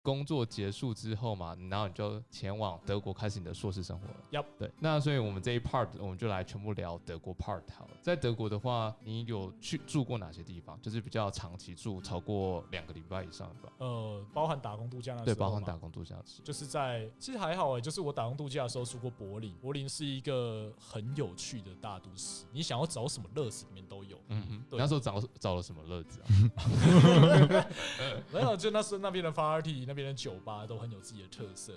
工作结束之后嘛，然后你就前往德国开始你的硕士生活了。Yep 对，那所以我们这一 part 我们就来全部聊德国 part 好了。在德国的话，你有去住过哪些地方？就是比较长期住，超过2个礼拜以上的吧？包含打工度假那时候，对，包含打工度假时，就是其实还好就是我打工度假的时候住过柏林，柏林是一个很有趣的大都市，你想要找什么乐子里面都有。你那时候找了什么乐子啊？没有，就那时候那边的 party， 那边的酒吧都很有自己的特色。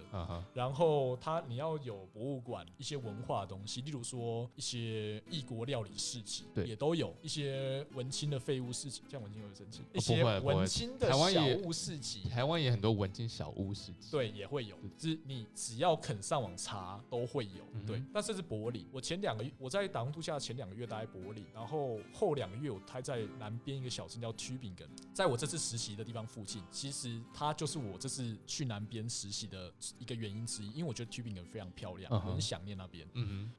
然后你要有博物馆，一些文化的东西，例如说一些异国料理市集，也都有一些文青的废物市集，这样文青会生气。一些文青的小物市集，台湾也很多文青小物市集，对，也会有。就是你只要肯上网查，都会有。对，但这是柏林。我前2个月我在打工度假前2个月待在柏林，然后后2个月我待在南边一个小镇叫 Tübingen， 在我这次实习的地方附近。其实它就是我这次去南边实习的一个原因之一，因为我觉得 Tübingen 非常漂亮，我很想念那边。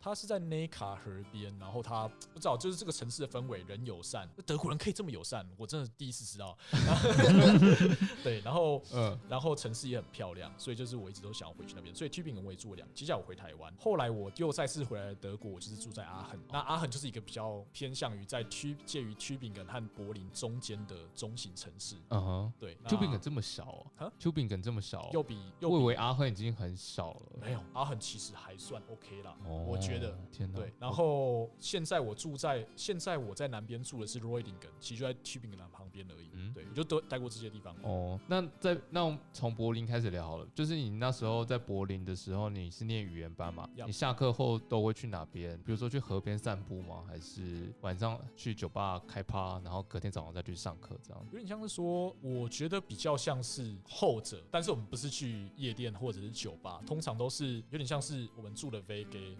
它是在内卡河边，然后它不知道就是这个城市的氛围，人友善，德国人可以这么友善，我真的第一次知道。对，然后城市也很漂亮，所以就是我一直都想要回去那边。所以 Tübingen 我也住了2年，接下来我回台湾，后来我又再次回来德国，我就是住在阿亨。那阿亨就是一个比较偏向于介于 Tübingen 和柏林中间的中型城市。对 ，Tübingen 这么小哦，Tübingen 这么小，又比我以为阿亨已经很小了。没有，阿亨其实还算 OK 啦，我觉得。天哪！对，然后现在我在南边住的是 Roidingen， 其实就在 Tübingen 旁边而已。对，我就都待过这些地方。那从柏林开始聊好了，就是你那时候在柏林的时候，你是念语言班嘛？你下课后都会去哪边？比如说去河边散步吗？还是晚上去酒吧开趴，然后隔天早上再去上课这样？有点像是说，我觉得比较像是后者，但是我们不是去夜店或者是酒吧，通常都是有点像是我们住的 Vega，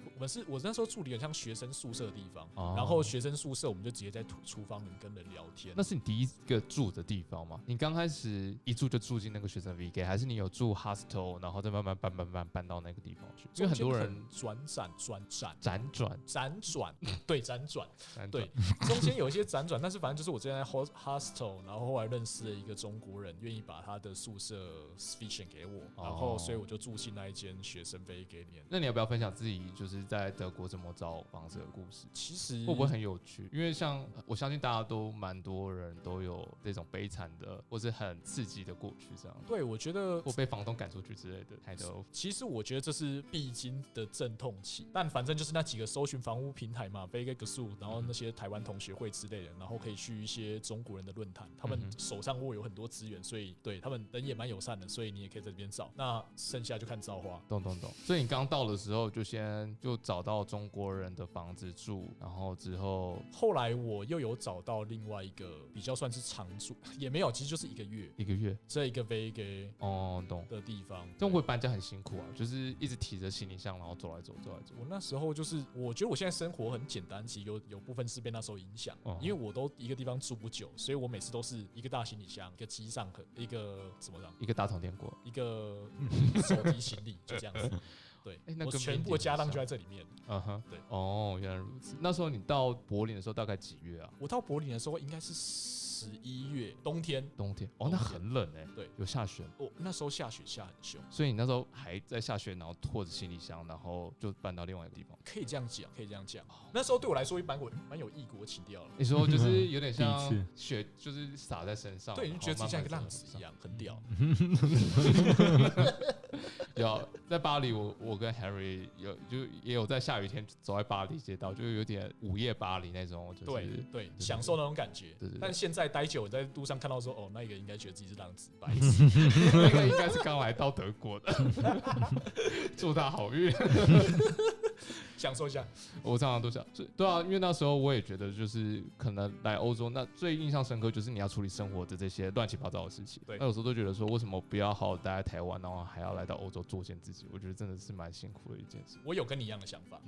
我那时候住的有点像学生宿舍的地方，然后学生宿舍我们就直接在厨房里跟人聊天。那是你第一个住的地方吗？你刚开始一住就住进那个学生 Vega， 还是你有住 hostel， 然后再慢慢搬到那个地方去？因为很多人辗转，对，辗转，对，中间有一些辗转，但是反正就是我之前在 hostel， 然后后来认识了一个中国人，愿意把他的宿舍 switch 给我，然后所以我就住进那一间学生 Vega 里面。那你要不要分享自己就是在德国怎么找房子的故事？其实会不会很有趣？因为像我相信大家都蛮多人都有这种悲惨的或是很刺激的过去这样。对，我觉得或被房东赶出去之类的太多。其实我觉得这是必经的阵痛期，但反正就是那几个搜寻房屋平台嘛，Vega Gsu， 然后那些台湾同学会之类的，然后可以去一些中国人的论坛，他们手上握有很多资源，所以对他们人也蛮友善的，所以你也可以在这边找。那剩下就看造化。懂。所以你刚到的时候就找到中国人的房子住，然后之后来我又有找到另外一个比较算是常住，也没有，其实就是1个月这一个 Vega 懂的地方。中国搬家很辛苦啊，就是一直提着行李箱，然后走来走。我那时候就是我觉得我现在生活很简单，其实有部分是被那时候影响，因为我都一个地方住不久，所以我每次都是一个大行李箱，一个机上盒，一个什么的，一个大桶电锅，一个手提行李，就这样子。对，我全部的家当就在这里面。对，原来如此。那时候你到柏林的时候大概几月啊？我到柏林的时候应该是11月，冬天。那很冷欸。对，有下雪。那时候下雪下很凶，所以你那时候还在下雪，然后拖着行李箱，然后就搬到另外一个地方。可以这样讲。那时候对我来说蛮有异国情调了。你说就是有点像雪，就是洒在身上，对，你就觉得自己像一个浪子一样，很屌。有在巴黎，我跟 Harry 也有在下雨天走在巴黎街道，就有点午夜巴黎那种，就是对，享受那种感觉。对。但现在待久，在路上看到说，那个应该觉得自己是浪子，白痴。那个应该是刚来到德国的，祝他好运。享受一下，我常常都想，对啊，因为那时候我也觉得，就是可能来欧洲，那最印象深刻就是你要处理生活的这些乱七八糟的事情。对，那有时候都觉得说，为什么不要好好待在台湾，然后还要来到欧洲作践自己？我觉得真的是蛮辛苦的一件事。我有跟你一样的想法，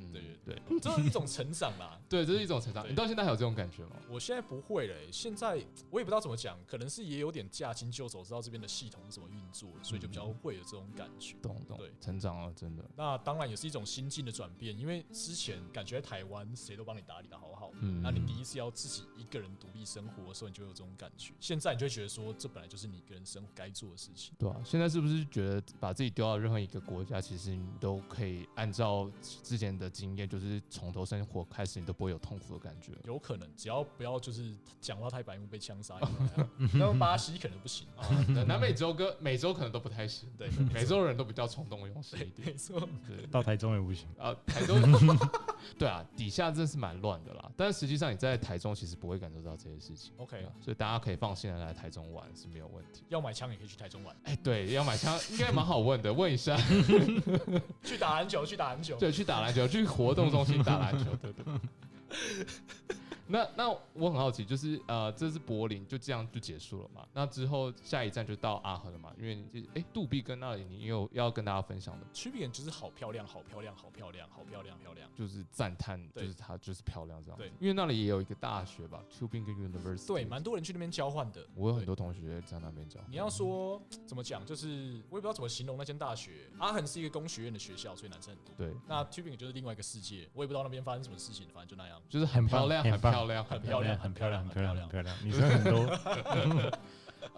对，这是一种成长啦。对，这是一种成长。你到现在还有这种感觉吗？我现在不会了，现在我也不知道怎么讲，可能是也有点驾轻就熟，知道这边的系统是怎么运作，所以就比较会有这种感觉。懂，对，成长了，真的。那当然也是一种心境的转变，因为之前感觉在台湾谁都帮你打理的好好的，那你第一次要自己一个人独立生活的时候，你就有这种感觉。现在你就会觉得说，这本来就是你一个人生活该做的事情。对啊，现在是不是觉得把自己丢到任何一个国家，其实你都可以按照之前的经验，就是从头生活开始，你都不会有痛苦的感觉？有可能，只要不要就是讲话太白目被枪杀，那巴西可能不行啊。南美洲跟美洲可能都不太行，对，美洲人都比较冲动用事一点，没错。到台中也不行啊，台中对啊，底下真是蛮乱的啦。但是实际上你在台中其实不会感受到这些事情。OK， 所以大家可以放心的来台中玩是没有问题。要买枪也可以去台中玩。对，要买枪应该蛮好问的，问一下。去打篮球，去打篮球。对，去打篮球，去活动中心打篮球，对。那我很好奇，就是这次柏林就这样就结束了嘛？那之后下一站就到阿亨了嘛？因为杜比根那里你有要跟大家分享的，区别就是好漂亮，好漂亮，好漂亮，好漂亮，漂亮，就是赞叹，就是它就是漂亮这样。对，因为那里也有一个大学吧 ，Tübingen University。对，蛮多人去那边交换的。我有很多同学在那边交换。你要说怎么讲，就是我也不知道怎么形容那间大学。阿亨是一个工学院的学校，所以男生很多。对，那 Tübingen 就是另外一个世界，我也不知道那边发生什么事情，反正就那样，就是很漂亮，很漂亮，很漂亮。很漂亮，很漂亮，很漂亮，女生很多。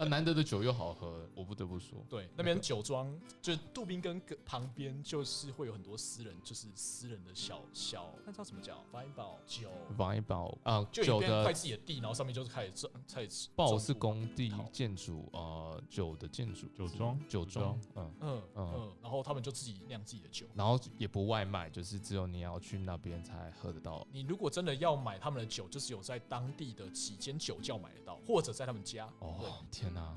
难得的酒又好喝，我不得不说。对，那边酒庄就是杜宾根旁边，就是会有很多私人，就是私人的小，那叫什么叫 Weinbau 啊，就一边块自己的地，然后上面就是开始报是工地建筑，酒的建筑，酒庄，然后他们就自己酿自己的酒，然后也不外卖，就是只有你要去那边才喝得到。你如果真的要买他们的酒，就是有在当地的几间酒窖买得到，或者在他们家。天哪，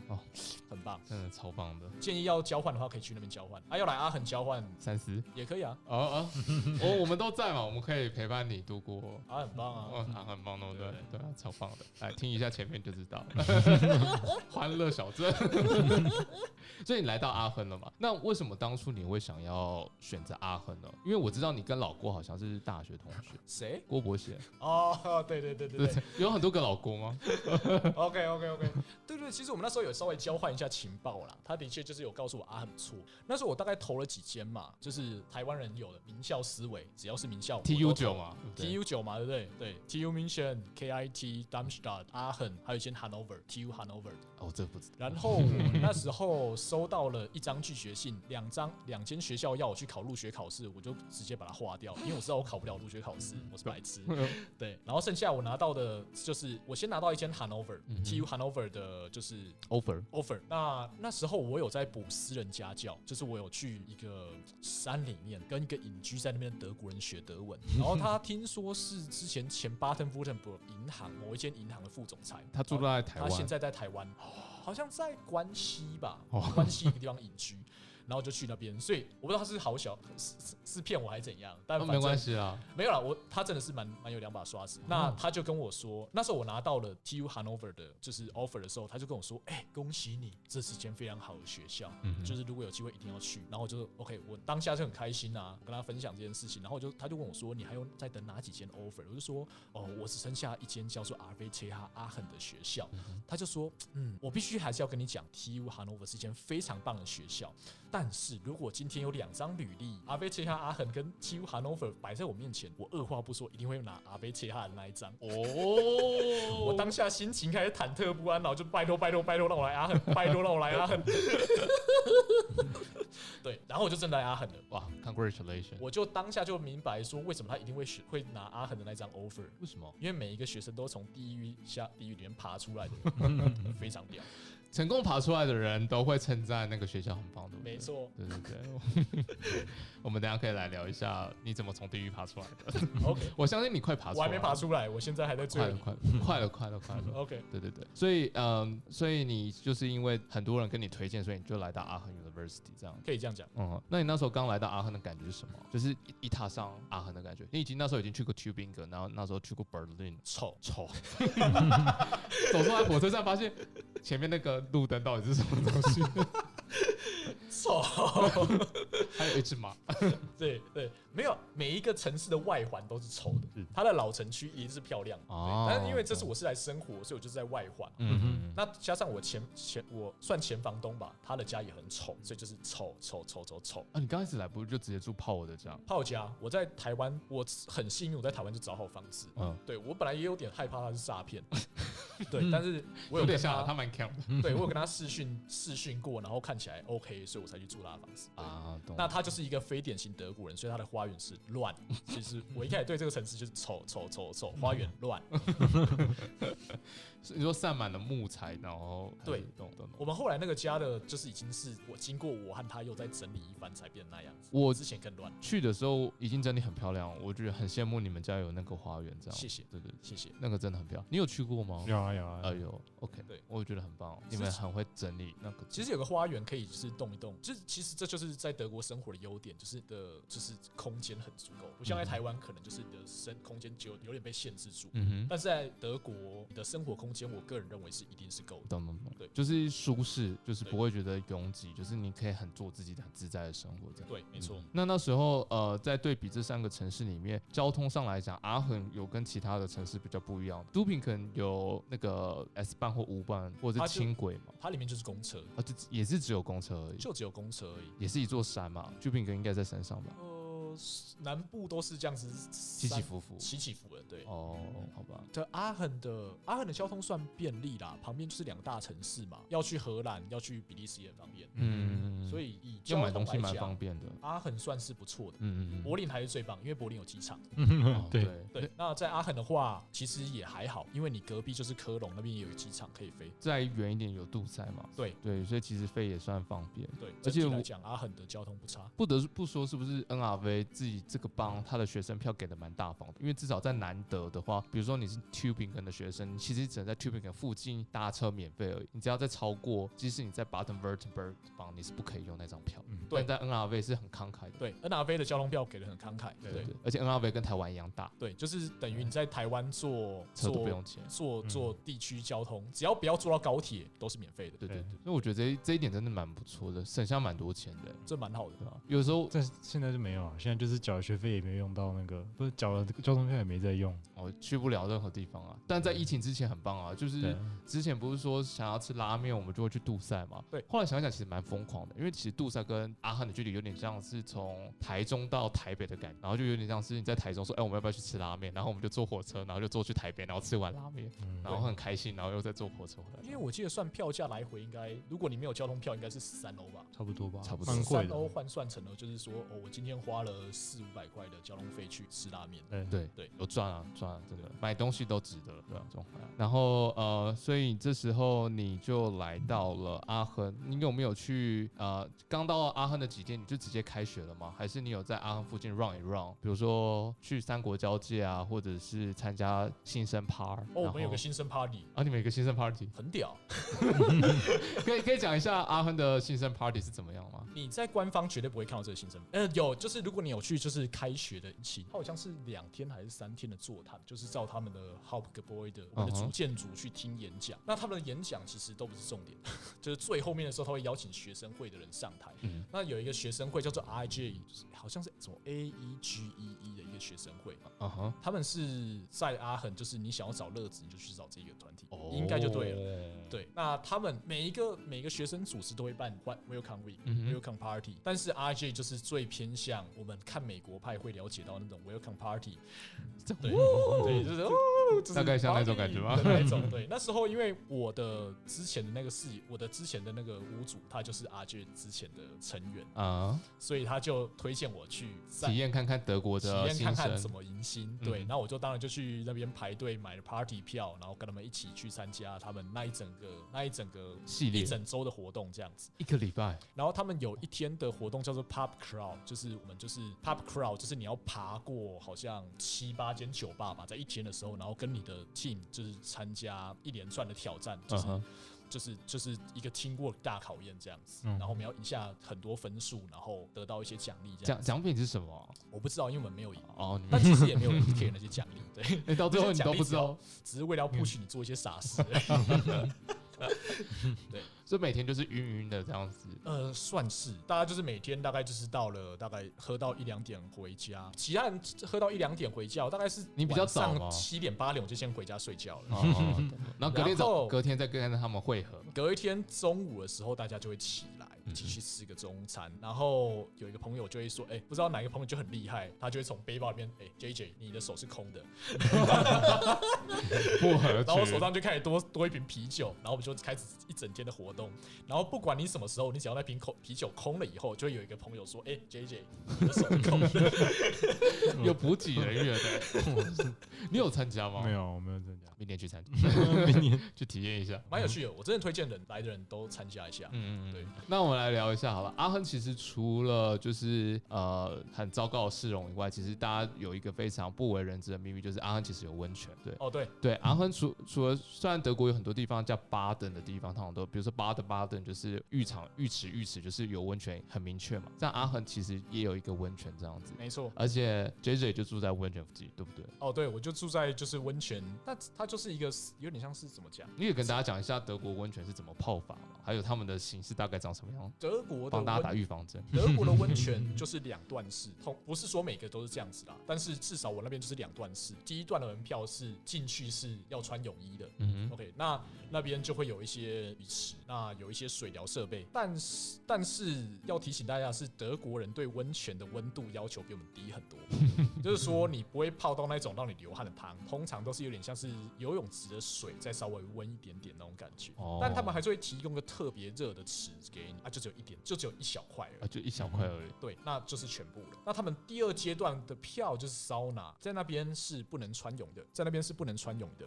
很棒，真的超棒的。建议要交换的话，可以去那边交换。要来阿亨交换，30也可以啊。我们都在嘛，我们可以陪伴你度过。很棒啊，很棒，对不对？对啊，超棒的。来听一下前面就知道，欢乐小镇。所以你来到阿亨了嘛？那为什么当初你会想要选择阿亨呢？因为我知道你跟老郭好像是大学同学。谁？郭伯贤。对，有很多个老郭吗？OK，对，其实我们那时候有稍微交换一下情报啦。他的确就是有告诉我阿亨不错。那时候我大概投了几间嘛，就是台湾人有的名校思维，只要是名校 ，TU9 嘛 ，TU9 嘛，对不对？对 ，TU München、KIT、Darmstadt、阿亨，还有一间 Hannover，TU Hannover。这不知道。然后我那时候收到了一张拒绝信，两间学校要我去考入学考试，我就直接把它划掉，因为我知道我考不了入学考试，我是白痴。对，然后剩下我拿到的就是我先拿到一间 Hannover，TU Hannover 的就是 offer。那时候我有在补私人家教，就是我有去一个山里面跟一个隐居在那边的德国人学德文，然后他听说是之前Baden-Württemberg 银行某一间银行的副总裁，他住在台湾，他现在在台湾。好像在关西吧，关西一个地方隐居，然后就去那边，所以我不知道他是好小是骗我还是怎样，但没关系啦，没有啦，他真的是蛮有两把刷子。那他就跟我说，那时候我拿到了 TU Hannover 的就是 offer 的时候，他就跟我说，恭喜你，这是间非常好的学校，就是如果有机会一定要去。然后我就 OK， 我当下就很开心啊，跟他分享这件事情。然后他就问我说，你还有在等哪几间 offer？ 我就说，我只剩下一间叫做 RWTH 阿亨的学校。他就说，我必须还是要跟你讲 ，TU Hannover 是一间非常棒的学校。但是如果今天有2张履历，阿贝切哈阿亨跟 TU Hannover 摆在我面前，我二话不说一定会拿阿贝切哈的那一张。我当下心情开始忐忑不安，然后就拜托让我来阿亨，拜托让我来阿亨。对，然后我就真的来阿亨了。哇 ，Congratulations！ 我就当下就明白说，为什么他一定会拿阿亨的那张 offer？ 为什么？因为每一个学生都从地狱里面爬出来的，非常屌。成功爬出来的人都会称赞那个学校很棒，对不对？没错，对。我们等一下可以来聊一下你怎么从地狱爬出来的。OK， 我相信你快爬出来了。我还没爬出来，我现在还在追。快了。OK， 对。所以你就是因为很多人跟你推荐，所以你就来到阿亨 University 这样。可以这样讲。那你那时候刚来到阿亨的感觉是什么？就是一踏上阿亨的感觉。你那时候已经去过 Tübingen， 然后那时候去过 Berlin， 臭。走出来火车站发现前面那个路灯到底是什么东西？臭，还有一只马。对，没有，每一个城市的外环都是臭的。它的老城区一定是漂亮，但是因为这是我是来生活，所以我就是在外环。那加上我算前房东吧，他的家也很丑，所以就是丑。啊，你刚开始来不是就直接住炮我的家？炮家，我在台湾，我很幸运，我在台湾就找好房子。对我本来也有点害怕他是诈骗，对，但是我有跟他蛮强的，对我有跟他视讯过，然后看起来 OK， 所以我才去住他的房子啊。那他就是一个非典型德国人，所以他的花园是乱。其实我一开始对这个城市就是丑，花园乱。你说散满了木材，然后对，我们后来那个家的，就是已经是我经过我和他又再整理一番才变那样子。我之前更乱。去的时候已经整理很漂亮，我觉得很羡慕你们家有那个花园这样。谢谢，对，谢谢。那个真的很漂亮。你有去过吗？有啊。有 OK， 对，我觉得很棒，你们很会整理那个。其实有个花园可以就是动一动，其实这就是在德国生活的优点，就是空间很足够。不像在台湾，可能就是你的空间就有点被限制住。但是在德国，你的生活空间，我个人认为是一定是够的。懂。对，就是舒适，就是不会觉得拥挤，就是你可以很做自己的、很自在的生活这样。对，没错。那时候在对比这3个城市里面，交通上来讲，阿亨有跟其他的城市比较不一样。都品可能有那个 S 班或5班，或者是轻轨嘛。它里面就是公车啊，也是只有公车而已，就只有公车而已。也是一座山嘛，都品应该在山上吧？南部都是这样子起起伏伏的，对。哦，好吧。对，阿亨的交通算便利啦，旁边就是2大城市嘛，要去荷兰，要去比利时也很方便。所以以交通来讲，要买东西蛮方便的。阿亨算是不错的。柏林还是最棒，因为柏林有机场。对。那在阿亨的话，其实也还好，因为你隔壁就是科隆那边也有机场可以飞。再远一点有杜塞嘛？对，所以其实飞也算方便。对，而且来讲，阿亨的交通不差。不得不说，是不是 NRV 自己这个帮他的学生票给的蛮大方的？因为至少在南德的话，比如说你是 Tübingen 的学生，你其实只能在 Tübingen 附近搭车免费而已。你只要再超过，即使你在 Baden-Württemberg 帮，你是不可以用那张票。但在 NRV 是很慷慨的。对 ，NRV 的交通票给的很慷慨。对，而且 NRV 跟台湾一样大。对，就是等于你在台湾坐车都不用钱，坐地区交通，只要不要坐到高铁都是免费的。对。所以我觉得这一点真的蛮不错的，省下蛮多钱的，这蛮好的。有时候现在就没有了，现在就是缴学费也没有用到那个，不是缴了交通票也没在用，去不了任何地方啊。但在疫情之前很棒啊，就是之前不是说想要吃拉面，我们就会去杜塞嘛。对，后来想想其实蛮疯狂的，因为其实杜塞跟阿亨的距离有点像是从台中到台北的感觉，然后就有点像是你在台中说，我们要不要去吃拉面？然后我们就坐火车，然后就坐去台北，然后吃完拉面，然后很开心，然后又再坐火车回来。因为我记得算票价来回应该，如果你没有交通票，应该是13欧吧？差不多吧，蛮贵的。13欧换算成了就是说，我今天花了400-500块的交通费去吃拉面。对，有赚啊，真的买东西都值得，对吧？然后所以这时候你就来到了阿亨，你有没有去刚到阿亨的几天你就直接开学了吗？还是你有在阿亨附近 run 一 run， 比如说去三国交界啊，或者是参加新生 party？我们有个新生 party 啊，你们有个新生 party， 很屌。可以讲一下阿亨的新生 party 是怎么样吗？你在官方绝对不会看到这个新生，有，就是如果你有去，就是开学的期，它好像是2天还是3天的座谈，就是照他们的 Hauptgebäude 的我们的主建筑去听演讲。那他们的演讲其实都不是重点，就是最后面的时候他会邀请学生会的人上台。那有一个学生会叫做 IGE， 好像是什么 AEGEE 的一个学生会。他们是在阿亨，就是你想要找乐子，你就去找这个团体，应该就对了。对，那他们每一个学生组织都会办 Welcome Week、Welcome Party， 但是 RJ 就是最偏向我们看美国派会了解到那种 Welcome Party， 对，就是大概像那种感觉吗？那一种。对，那时候因为我的之前的那个屋主，他就是 RJ 之前的成员啊，所以他就推荐我去体验看看德国的体验看看怎么迎新。对，然后我就当然就去那边排队买了 Party 票，然后跟他们一起去参加他们那一整个系列一整周的活动这样子，一个礼拜。然后他们有一天的活动叫做 Pub Crawl， 就是我们就是 Pub Crawl， 就是你要爬过好像7-8间酒吧吧，在一天的时候，然后跟你的 team 就是参加一连串的挑战，就是一个听过大考验这样子，然后我们要赢下很多分数，然后得到一些奖励。奖品是什么？我不知道，因为我们没有赢。但其实也没有人 care 那些奖励。对，到最后你都不知道，只是为了要 push 你做一些傻事。对，所以每天就是晕晕的这样子。算是，大家就是每天大概就是到了大概喝到1-2点回家，其他人喝到1-2点回家，大概是你比较早吗7点8点我就先回家睡觉了。然后隔天再跟他们会合。隔一天中午的时候，大家就会起来一起去吃个中餐，然后有一个朋友就会说，不知道哪一个朋友就很厉害，他就会从背包里面，JJ 你的手是空的，不合然后我手上就开始多一瓶啤酒，然后我们就开始一整天的活动，然后不管你什么时候，你只要那瓶啤酒空了以后，就会有一个朋友说，JJ 你的手是空的，有补给人员的，你有参加吗？没有，我没有参加。明年去参加，明年去体验一下，蛮有趣的。我真的推荐来的人都参加一下。对。那我们来聊一下好了。阿亨其实除了就是很糟糕的市容以外，其实大家有一个非常不为人知的秘密，就是阿亨其实有温泉。对，对，阿亨除了虽然德国有很多地方叫巴登的地方，通常都比如说巴登就是浴池就是有温泉很明确嘛。但阿亨其实也有一个温泉这样子，没错。而且 JJ 就住在温泉附近，对不对？对，我就住在就是温泉，那它就是一个有点像是怎么讲？你也跟大家讲一下德国温泉是怎么泡法嘛，还有他们的形式大概长什么样？德国的帮大家打预防针。德国的温泉就是2段式，不是说每个都是这样子啦，但是至少我那边就是2段式。第一段的门票是进去是要穿泳衣的，OK， 那边就会有一些浴池，那有一些水疗设备，但是要提醒大家是，德国人对温泉的温度要求比我们低很多，就是说你不会泡到那种让你流汗的汤，通常都是有点像是游泳池的水再稍微温一点点那种感觉，但他们还是会提供个特别热的池给你，就只有一点，就只有一小块而已，就一小块而已。对，那就是全部了。那他们第2阶段的票就是桑拿，在那边是不能穿泳的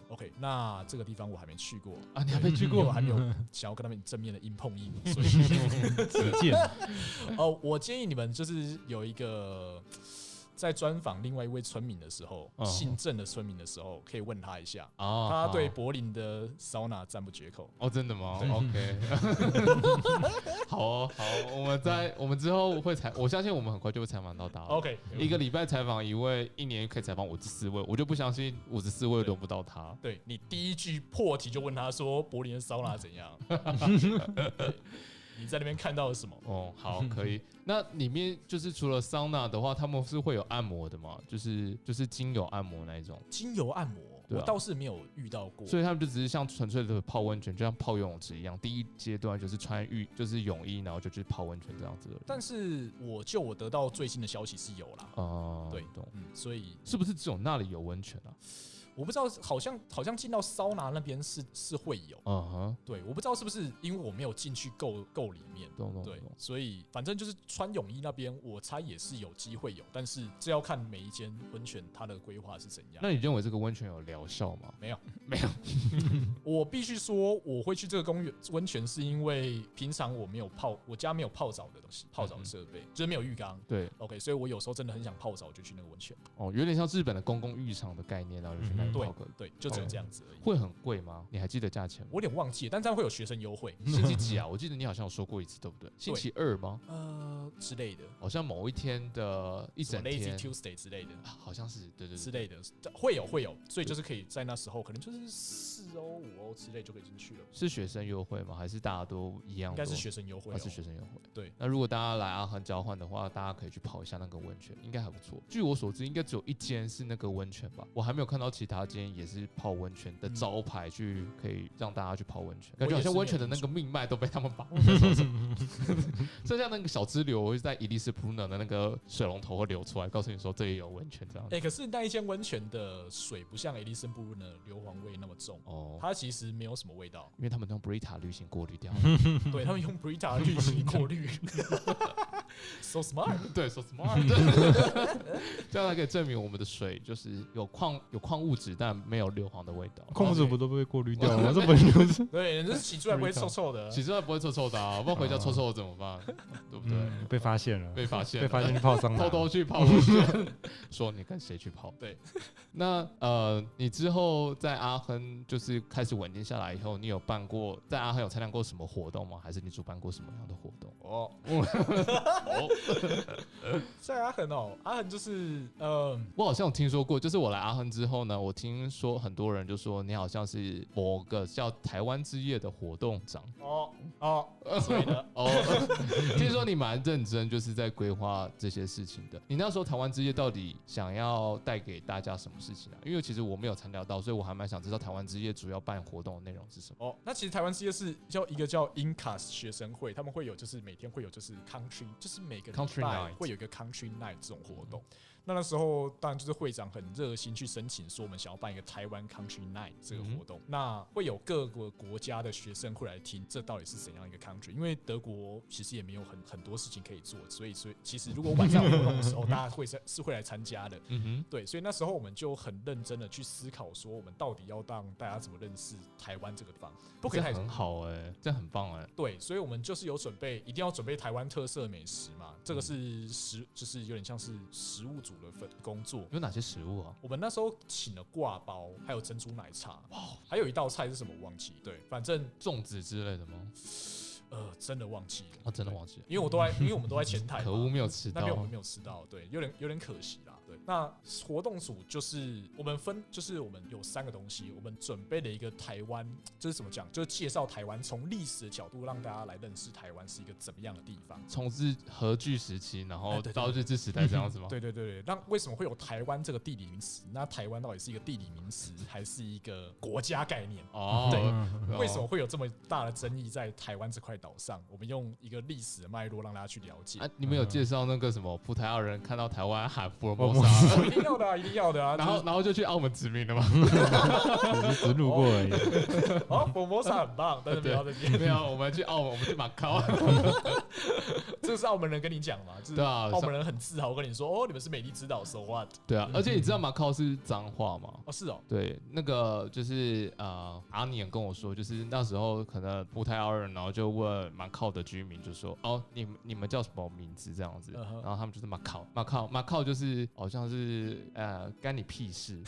，OK， 那这个地方我还没去过啊，你还没去过，我还没有想要跟他们正面的硬碰硬，所以直见。我建议你们就是有一个。在专访另外一位村民的时候，姓郑的村民的时候，可以问他一下，他对柏林的桑拿赞不绝口。真的吗 ？OK， 好，我们之后我相信我们很快就会采访到他。OK， 一个礼拜采访1位，1年可以采访54位，我就不相信54位轮不到他。对，你第一句破题就问他说柏林的桑拿怎样？你在那边看到了什么？好，可以。那里面就是除了桑拿的话，他们是会有按摩的吗？就是精油按摩那一种。精油按摩，我倒是没有遇到过。所以他们就只是像纯粹的泡温泉，就像泡游泳池一样。第一阶段就是穿就是泳衣，然后就去泡温泉这样子的。但是我得到最新的消息是有啦。对，所以是不是只有那里有温泉啊？我不知道，好像进到桑拿那边是会有，对，我不知道是不是因为我没有进去够里面，对，所以反正就是穿泳衣那边，我猜也是有机会有，但是这要看每一间温泉它的规划是怎样。那你认为这个温泉有疗效吗？没有。我必须说，我会去这个温泉是因为平常我家没有泡澡的东西，泡澡设备就是没有浴缸，对 ，OK， 所以我有时候真的很想泡澡，我就去那个温泉。有点像日本的公共浴场的概念，然后就去那里泡个。对，就只有这样子而已。会很贵吗？你还记得价钱吗？我有点忘记了，但这样会有学生优惠。星期几啊？我记得你好像有说过一次，对不对？星期2吗？之类的。好像某一天的一整天 ，Lazy Tuesday 之类的，好像是对之类的，会有，所以就是可以在那时候可能就是4欧5欧之类就可以进去了。是学生优惠吗？还是大家都一样？应该是学生优惠，是学生优惠。对，那如果大家来阿亨交换的话，大家可以去泡一下那个温泉，应该还不错。据我所知，应该只有1间是那个温泉吧，我还没有看到其他间也是泡温泉的招牌去可以让大家去泡温泉，感觉好像温泉的那个命脉都被他们把握在手上。就像那个小支流会在伊利斯普纳的那个水龙头会流出来，告诉你说这里有温泉这样。可是那一间温泉的水不像伊利森布鲁的硫磺味那么重它其实没有什么味道，因为他们用 Brita 滤芯过滤掉。对，他们用 Brita 滤芯过滤。So smart， 对 ，so smart， 这样才可以证明我们的水就是有矿物质，但没有硫磺的味道。矿物质不都被过滤掉吗？这本就是。对，这起出来不会臭臭的，起出来不会臭臭的啊，不然回家臭臭的怎么办？对不对？被发现了，被发现去泡桑拿，偷偷去泡温泉，说你跟谁去泡？对，那你之后在阿亨就是开始稳定下来以后，你有在阿亨有参加过什么活动吗？还是你主办过什么样的活动？在阿恒哦，阿恒就是我好像有听说过，就是我来阿亨之后呢，我听说很多人就说你好像是某个叫台湾之夜的活动长所以呢，听说你蛮认真，就是在规划这些事情的。你那时候台湾之夜到底想要带给大家什么事情啊？因为其实我没有参加到，所以我还蛮想知道台湾之夜主要办活动的内容是什么。那其实台湾之夜是一个叫 Incas 学生会，他们会有就是每天会有就是 Country， 就是每个礼拜会有一个 Country Night 这种活动。那时候当然就是会长很热心去申请说我们想要办一个台湾 Country Night 这个活动，那会有各个国家的学生会来听这到底是怎样一个 country， 因为德国其实也没有很多事情可以做，所以其实如果晚上有活动的时候，大家是会来参加的，对，所以那时候我们就很认真的去思考说我们到底要让大家怎么认识台湾这个地方，不可以太很好这很棒对，所以我们就是有准备，一定要准备台湾特色美食嘛，这个是就是有点像是食物组的工作。有哪些食物啊？我们那时候请了挂包，还有珍珠奶茶，还有一道菜是什么我忘记，对，反正粽子之类的吗？真的忘记了，真的忘记了，因为我们都在前台，可恶没有吃到，那边我们没有吃到，对，有点可惜啦。对，那活动组就是我们就是我们有3个东西，我们准备了一个台湾，就是怎么讲，就是介绍台湾，从历史的角度让大家来认识台湾是一个怎么样的地方，从荷据时期，然后到日治时代这样子吗？对，那为什么会有台湾这个地理名词？那台湾到底是一个地理名词，还是一个国家概念？对，为什么会有这么大的争议在台湾这块岛上？我们用一个历史的脉络让大家去了解。你们有介绍那个什么葡萄牙人看到台湾喊福尔摩沙？一定要的啊，一定要的啊！然后就去澳门殖民了吗？只路过而已。福尔摩沙很棒，但是不要再见。没有，我们去澳门，我们去马靠。这个是澳门人跟你讲嘛？对啊，澳门人很自豪跟你说，你们是美丽之岛 ，so what？ 对啊，而且你知道马靠是脏话吗？是哦。对，那个就是阿尼也跟我说，就是那时候可能葡萄牙人，然后就问马靠的居民，就说你们叫什么名字这样子？然后他们就是马靠就是好像是干你屁事。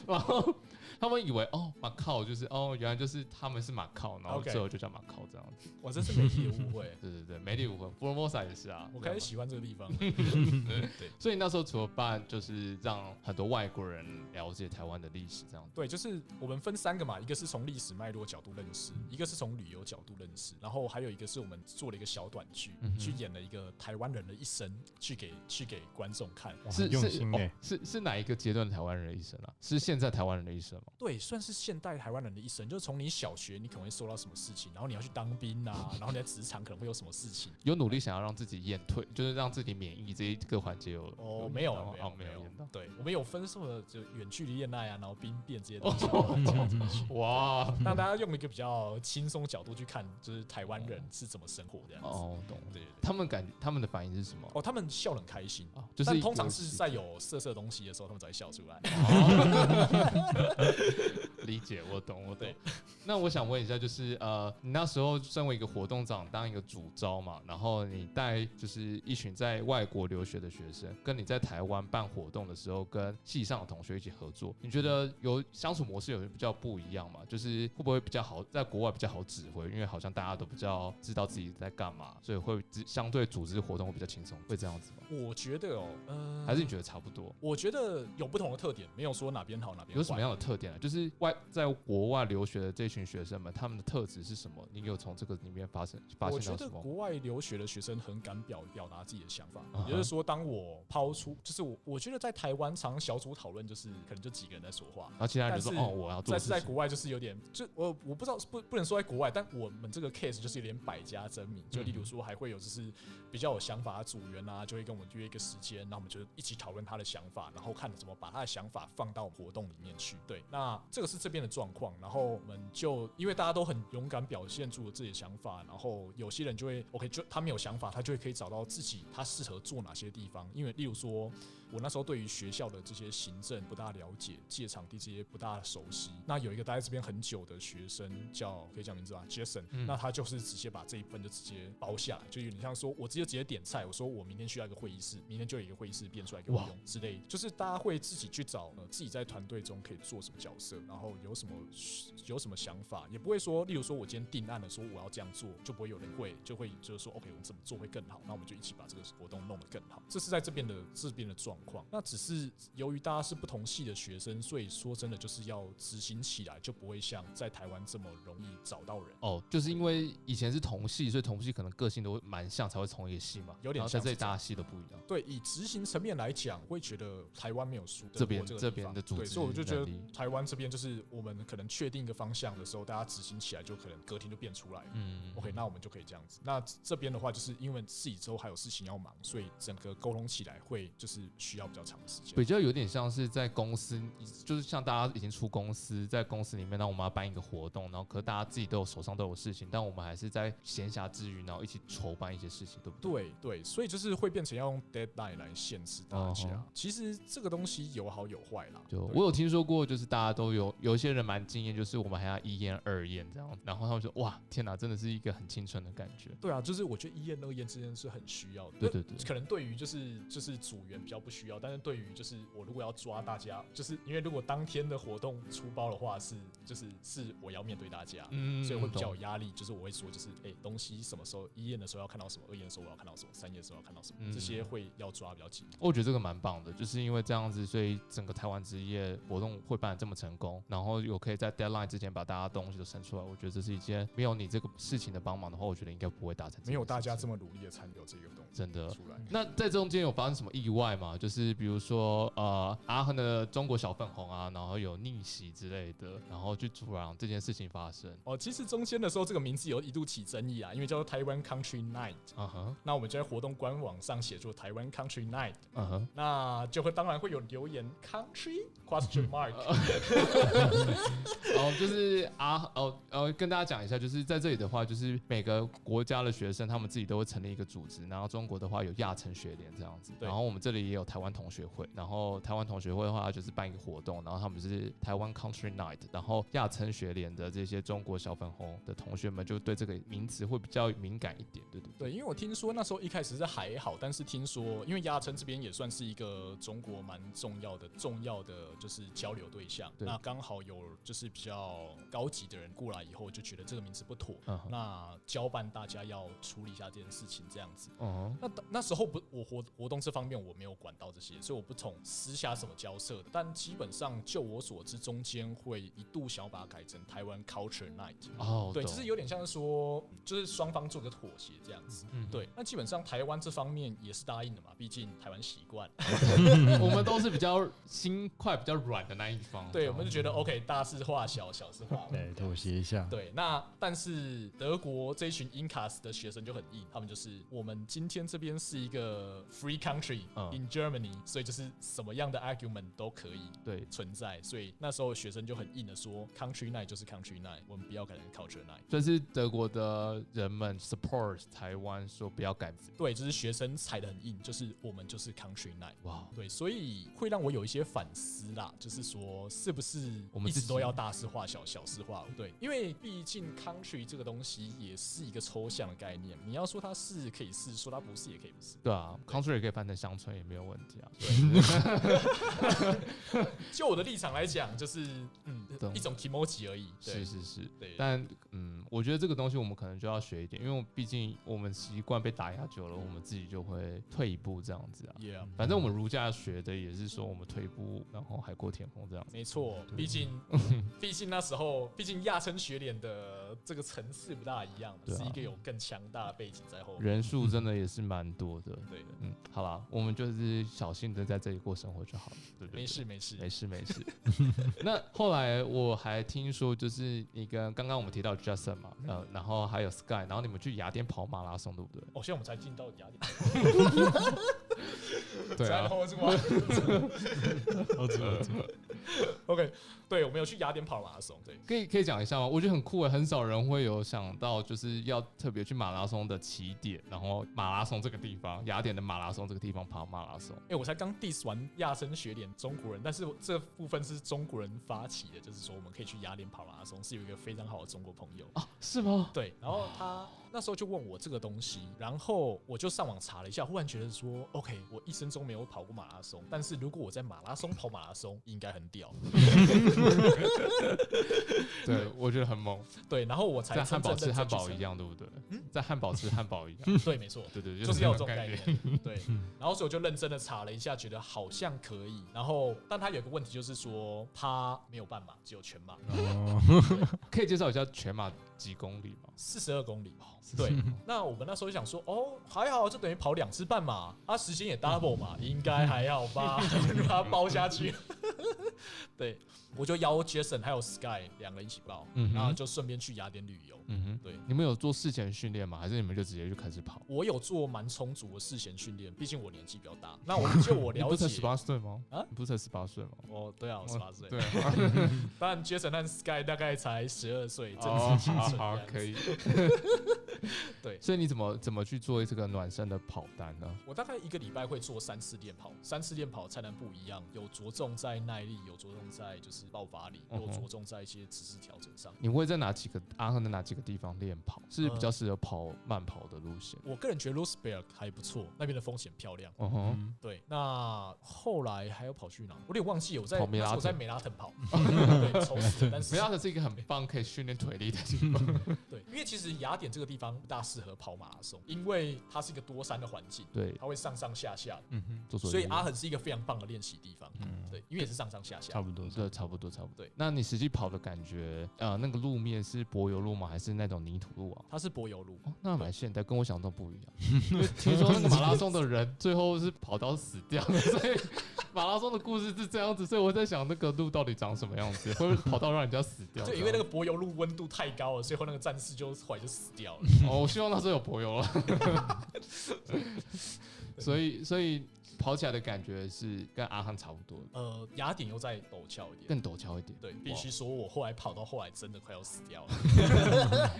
然后他们以为马靠就是原来就是他们是马靠，然后最后就叫马靠这样子。哇，这是美丽的误会。对，美丽误会。福尔摩沙也是啊，我开始喜欢这个地方。对，所以那时候除了办，就是让很多外国人了解台湾的历史这样子。对，就是我们分3个嘛，一个是从历史脉络角度认识，一个是从旅游角度认识，然后还有一个是我们做了一个小短剧，去演了一个台湾人的一生，去给观众看。是哪一个阶段的台湾人的一生啊？是现在台湾人的一生吗？对，算是现代台湾人的一生，就是从你小学你可能会受到什么事情，然后你要去当兵啊，然后你在职场可能会有什么事情。有努力想要让自己验退，就是让自己免疫这一个环节有？没有验到。对，我们有分什么就远距离恋爱啊，然后兵变这些东西。哇，让大家用一个比较轻松角度去看，就是台湾人是怎么生活这样子。懂。对，他们的反应是什么？他们笑得很开心，就是但通常是在有色东西的时候，他们才会笑出来。理解，我懂。那我想问一下，就是你那时候身为一个活动长，当一个主招嘛，然后你带就是一群在外国留学的学生，跟你在台湾办活动的时候，跟系上的同学一起合作，你觉得有相处模式有比较不一样吗？就是会不会比较好，在国外比较好指挥，因为好像大家都比较知道自己在干嘛，所以会相对组织活动会比较轻松，会这样子吗？我觉得还是你觉得差不多？我觉得有不同的特点，没有说哪边好哪边坏。有什么样的特点啊？就是在国外留学的这群学生们，他们的特质是什么？你有从这个里面发现到什么？我觉得国外留学的学生很敢表达自己的想法，也就是说，当我抛出，就是我觉得在台湾常小组讨论，就是可能就几个人在说话，然后其他人就说我要做事情。在国外就是有点，就我不知道不能说在国外，但我们这个 case 就是有点百家争鸣，就例如说还会有就是比较有想法的组员啊，就会跟我们约一个时间，然后我们就一起讨论他的想法，然后看怎么把他的想法放到活动里面去。对，那这个是这边的状况，然后我们就因为大家都很勇敢表现出了自己的想法，然后有些人就会 OK， 就他没有想法，他就会可以找到自己他适合做哪些地方。因为例如说，我那时候对于学校的这些行政不大了解，借场地这些不大熟悉。那有一个待在这边很久的学生可以讲名字吧 ，Jason，那他就是直接把这一份就直接包下来，就有点像说我直接点菜，我说我明天需要一个会议室，明天就有一个会议室变出来给我用之类的，就是大家会自己去找自己在团队中可以做什么角角色，然后有什么想法，也不会说，例如说我今天定案了，说我要这样做，就不会有人就是说 OK 我们怎么做会更好，那我们就一起把这个活动弄得更好。这是在这边的状况。那只是由于大家是不同系的学生，所以说真的就是要执行起来就不会像在台湾这么容易找到人。哦，就是因为以前是同系，所以同系可能个性都会蛮像，才会同一个系嘛。有点像，在这里大家系都不一样。对，以执行层面来讲，我会觉得台湾没有输这边的组织，所以我就觉得台湾这边就是我们可能确定一个方向的时候，大家执行起来就可能隔天就变出来了。OK， 那我们就可以这样子。那这边的话，就是因为自己之后还有事情要忙，所以整个沟通起来会就是需要比较长的时间。比较有点像是在公司，就是像大家已经出公司，在公司里面，那我们要办一个活动，然后可是大家自己手上都有事情，但我们还是在闲暇之余，然后一起筹办一些事情，对不对？对，所以就是会变成要用 deadline 来限制大家。其实这个东西有好有坏啦。就我有听说过，就是大家都有一些人蛮惊艳，就是我们还要1验2验这样，然后他们说哇天哪，真的是一个很青春的感觉。对啊，就是我觉得1验2验之间是很需要的。对，可能对于就是组员比较不需要，但是对于就是我如果要抓大家，就是因为如果当天的活动出包的话，是我要面对大家，所以会比较有压力。就是我会说，就是东西什么时候1验的时候要看到什么，2验的时候我要看到什么，3验的时候要看到什么，这些会要抓比较紧。我觉得这个蛮棒的，就是因为这样子，所以整个台湾职业活动会办得这么成功，然后有可以在 deadline 之前把大家东西都生出来，我觉得这是一件没有你这个事情的帮忙的话，我觉得应该不会达成。没有大家这么努力的参与这个东西，真的出来。那在中间有发生什么意外吗？就是比如说阿亨的中国小粉红啊，然后有逆袭之类的，然后去阻挡这件事情发生。其实中间的时候这个名字有一度起争议啊，因为叫做台湾 Country Night。那我们就在活动官网上写作台湾 Country Night。那就当然会有留言 Country question mark。就是跟大家讲一下，就是在这里的话，就是每个国家的学生他们自己都会成立一个组织，然后中国的话有亚城学联这样子，然后我们这里也有台湾同学会，然后台湾同学会的话就是办一个活动，然后他们是台湾 Country Night， 然后亚城学联的这些中国小粉红的同学们就对这个名词会比较敏感一点，对，因为我听说那时候一开始是还好，但是听说因为亚城这边也算是一个中国蛮重要的就是交流对象，那刚好有就是比较高级的人过来以后就觉得这个名字不妥，那交办大家要处理一下这件事情这样子。那时候我活动这方面我没有管到这些，所以我不懂私下怎么交涉的，但基本上就我所知，中间会一度想要把它改成台湾 Culture Night。对，就是有点像是说，就是双方做个妥协这样子。对，那基本上台湾这方面也是答应的嘛，毕竟台湾习惯，我们都是比较心快、比较软的那一方。对，我们就觉得 OK， 大事化小，小事化无，对，妥协一下。对，那但是德国这一群 Incas 的学生就很硬，他们就是我们今天这边是一个 free country in Germany，所以就是什么样的 argument 都可以存在，所以那时候学生就很硬的说 country night 就是 country night， 我们不要改成 culture night。所以是德国的人们 support 台湾说不要改名。对，就是学生踩得很硬，就是我们就是 country night。哇，对，所以会让我有一些反思啦，就是说是不是我们一直都要大事化小，小事化无？对，因为毕竟 country 这个东西也是一个抽象的概念，你要说它是可以是，说它不是也可以不是。对啊 ，country 也可以翻成乡村也没有问题啊。就我的立场来讲，就是一种 kimoji 而已。是，对。但我觉得这个东西我们可能就要学一点，因为毕竟我们习惯被打压久了，我们自己就会退一步这样子啊。反正我们儒家学的也是说我们退一步，然后海阔天空这样子。没错，毕竟那时候，毕竟亚琛学联的这个层次不大一样，是一个有更强大的背景在后面，人数真的也是蛮多的。对的，好啦，我们就是小心的在这里过生活就好了。对，没事。那后来我还听说，就是你跟刚刚我们提到 Justin 嘛，然后还有 Sky， 然后你们去雅典跑马拉松，对不对？现在我们才进到雅典。对啊。OK， 对，我们有去雅典跑马拉松，对，可以讲一下吗？我觉得很酷诶，很少人会有想到就是要特别去马拉松的起点，然后马拉松这个地方，雅典的马拉松这个地方跑马拉松。我才刚 diss 完亚琛学联中国人，但是这部分是中国人发起的，就是说我们可以去雅典跑马拉松，是有一个非常好的中国朋友啊，是吗？对，然后他那时候就问我这个东西，然后我就上网查了一下，忽然觉得说 OK， 我一生中没有跑过马拉松，但是如果我在马拉松跑马拉松，应该很掉。对，我觉得很猛。对，然后我才在汉堡吃汉堡堡一样，对不对？在汉堡吃汉堡一样。对，没错，对，就是要有这种概念。对，然后所以我就认真的查了一下，觉得好像可以。然后，但他有个问题就是说，他没有半马，只有全马。可以介绍一下全马几公里吗？42公里。对，那我们那时候就想说，哦，还好，就等于跑2次半马，时间也 double 嘛，应该还好吧，就把它包下去。对，我就邀 Jason 还有 Sky 2个人一起报，然后就顺便去雅典旅游。对，你们有做事前训练吗？还是你们就直接就开始跑？我有做蛮充足的事前训练，毕竟我年纪比较大。那我了解，你不是才18岁吗？啊，你不是才18岁吗？哦，对啊，我18岁。对，但 Jason 和 Sky 大概才12岁，正值青春。好，可以。对，所以你怎么去做这个暖身的跑单呢？我大概1个礼拜会做3次练跑，3次练跑才能不一样，有着重在耐力，有着重在就是爆发力，有着重在一些姿势调整上。你会在阿亨的哪几个地方练跑？是比较适合跑慢跑的路线？我个人觉得 Roseberg 还不错，那边的风险漂亮。对。那后来还有跑去哪？我有点忘记，我在梅拉滕跑，对，抽死。但是梅拉滕是一个很棒可以训练腿力的地方。对，因为其实雅典这个地方不大适合跑马拉松，因为它是一个多山的环境，对，它会上上下下，所以阿亨是一个非常棒的练习地方，对，因为也是上上下下，差不多，对，差不多。对，那你实际跑的感觉，那个路面是柏油路吗？还是那种泥土路啊？它是柏油路，那蛮现代，跟我想的不一样。听说那个马拉松的人最后是跑到死掉的，所以马拉松的故事是这样子，所以我在想那个路到底长什么样子，会不会跑到让人家死掉？对，因为那个柏油路温度太高了，所以后那个战士就后来就死掉了。我希望那时候有柏油了。所以跑起来的感觉是跟阿亨差不多的。雅典又再陡峭一点，更陡峭一点。对，必须说我后来跑到后来真的快要死掉了。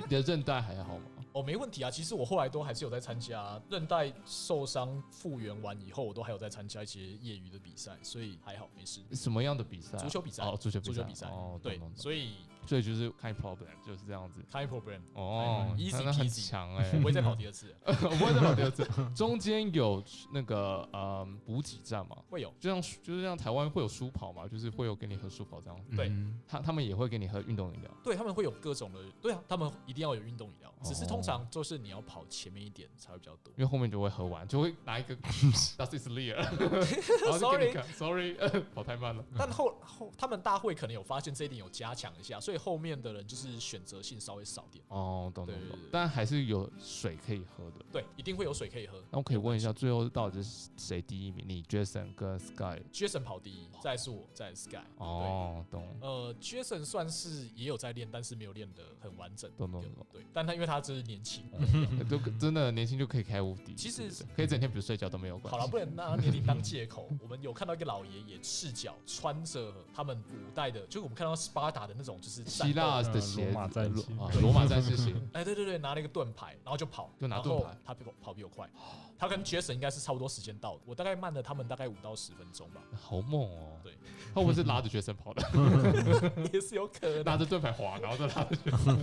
你的韧带还好吗？没问题啊。其实我后来都还是有在参加，韧带受伤复原完以后，我都还有在参加一些业余的比赛，所以还好没事。什么样的比赛？足球比赛。足球比赛。对，所以就是 kind problem 就是这样子。kind problem。easy peasy。很强哎，我不会再跑第2次。我不会再跑第2次。中间有那个补给站嘛？会有，就是像台湾会有舒跑嘛，就是会有给你喝舒跑这样。对，他们也会给你喝运动饮料。对，他们会有各种的，对啊，他们一定要有运动饮料，只是通常就是你要跑前面一点才会比较多，因为后面就会喝完，就会拿一个 That is Lear。Sorry， 跑太慢了。但他们大会可能有发现这一点，有加强一下，所以后面的人就是选择性稍微少点。懂。但还是有水可以喝的。对，一定会有水可以喝。那我可以问一下，最后到底是谁第1名？你 Jason 跟 Sky。Jason 跑第1，再是我，再是 Sky。懂。Jason 算是也有在练，但是没有练得很完整。懂。对，但他因为他真是年轻，真的年轻就可以开无敌。其实可以整天不睡觉都没有关系。好了，不能拿年龄当借口。我们有看到一个老爷爷赤脚穿着他们古代的，就是我们看到斯巴达的那种，就是希腊的鞋，罗马战士鞋。对，拿了一个盾牌，然后就跑，就拿盾牌。他跑比我快，他跟 Jason 应该是差不多时间到的，我大概慢了他们大概5到10分钟吧。好猛哦！对，他不是拉着 Jason 跑的，也是有可能拿着盾牌滑，然后再拉着 Jason，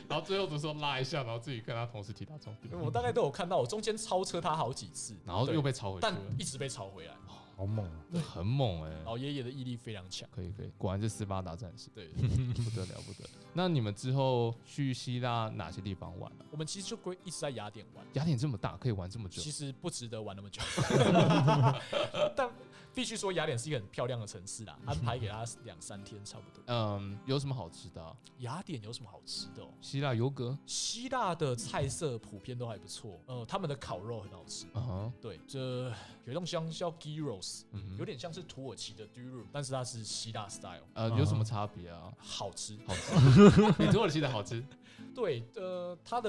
然后最后的时候拉一下，然后自己跟他同时踢打中。我大概都有看到，我中间超车他好几次，然后又被超回去，但一直被超回来。好猛，很猛哎！老爷爷的毅力非常强，可以，果然是斯巴达战士，对，不得了。那你们之后去希腊哪些地方玩啊？我们其实就一直在雅典玩。雅典这么大，可以玩这么久？其实不值得玩那么久，但必须说雅典是一个很漂亮的城市啦，安排给他2-3天差不多。有什么好吃的啊？雅典有什么好吃的？希腊优格。希腊的菜色普遍都还不错，他们的烤肉很好吃。对，这有一种香叫 gyros，有点像是土耳其的 durum， 但是它是希腊 style。有什么差别啊？好吃，比土耳其的好吃。对，它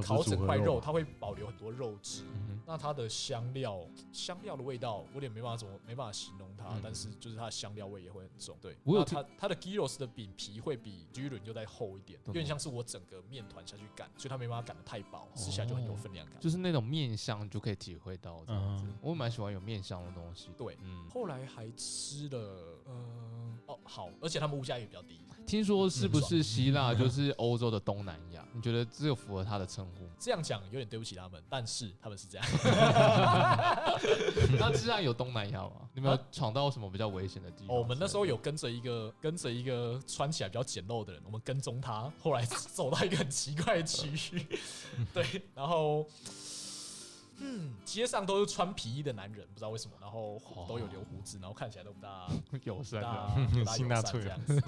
烤整块肉，它会保留很多肉汁。那它的香料的味道，我有点没办法形容它，但是就是它的香料味也会很重。对，它的 gyros 的饼皮会比 durum 又再厚一点，有点像是我整个面团下去擀，所以它没办法擀得太薄，吃起来就很有分量感。就是那种面香就可以体会到这样子。我蛮喜欢有面香的东西。对，后来还吃了好，而且他们物价也比较低。听说是不是希腊就是欧洲的东南亚？你觉得这个符合他的称呼？这样讲有点对不起他们，但是他们是这样。那既然有东南亚吗？你们有闯到什么比较危险的地方？我们那时候有跟着一个穿起来比较简陋的人，我们跟踪他，后来走到一个很奇怪的区域，对，然后。街上都是穿皮衣的男人，不知道为什么，然后都有留胡子，然后看起来都不大友善，辛纳粹这样子。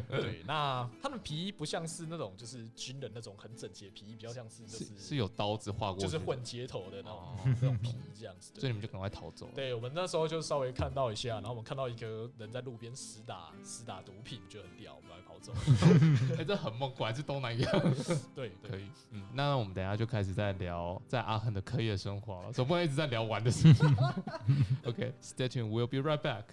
对，那他们皮衣不像是那种就是军人那种很整洁的皮衣，比较像是是有刀子划过去，就是混街头的那种皮衣这样子。所以你们就赶快逃走。对，我们那时候就稍微看到一下，然后我们看到一个人在路边厮打毒品，觉得很屌，我们赶快跑走。这很猛，果然是东南亚。对，可以。那我们等一下就开始在聊在阿亨的课业生活了，总不能一直在聊玩的事情。OK，stay tuned，we'll be right back。